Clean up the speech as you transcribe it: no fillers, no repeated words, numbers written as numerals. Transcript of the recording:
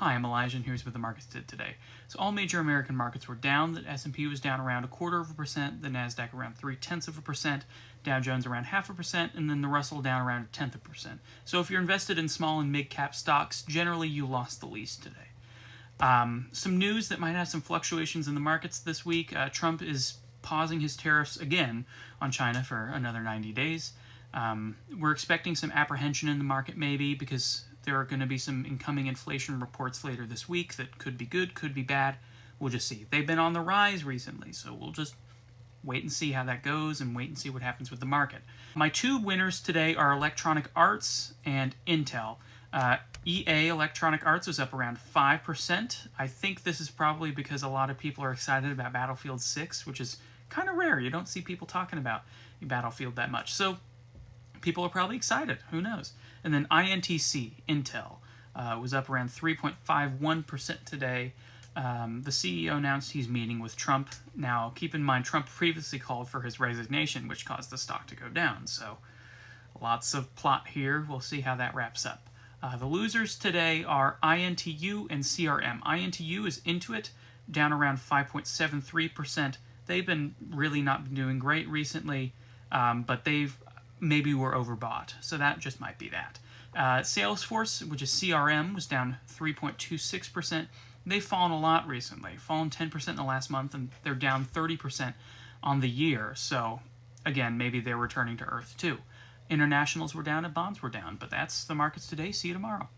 Hi, I'm Elijah, and here's what the markets did today. So all major American markets were down. The S&P was down around 0.25%, the Nasdaq around 0.3%, Dow Jones around 0.5%, and then the Russell down around 0.1%. So if you're invested in small and mid-cap stocks, generally you lost the least today. Some news that might have some fluctuations in the markets this week. Trump is pausing his tariffs again on China for another 90 days. We're expecting some apprehension in the market maybe because there are going to be some incoming inflation reports later this week that could be good, could be bad. We'll just see. They've been on the rise recently, so we'll just wait and see how that goes and wait and see what happens with the market. My two winners today are Electronic Arts and Intel. EA, Electronic Arts, was up around 5%. I think this is probably because a lot of people are excited about Battlefield 6, which is kind of rare. You don't see people talking about Battlefield that much. So people are probably excited. Who knows? And then INTC, Intel, was up around 3.51% today. The CEO announced he's meeting with Trump. Now, keep in mind, Trump previously called for his resignation, which caused the stock to go down. So, lots of plot here. We'll see how that wraps up. The losers today are INTU and CRM. INTU is Intuit, down around 5.73%. They've been really not been doing great recently, but they've maybe were overbought. So that just might be that. Salesforce, which is CRM, was down 3.26%. They've fallen a lot recently, fallen 10% in the last month, and they're down 30% on the year. So, again, maybe they're returning to earth too. Internationals were down and bonds were down, but that's the markets today. See you tomorrow.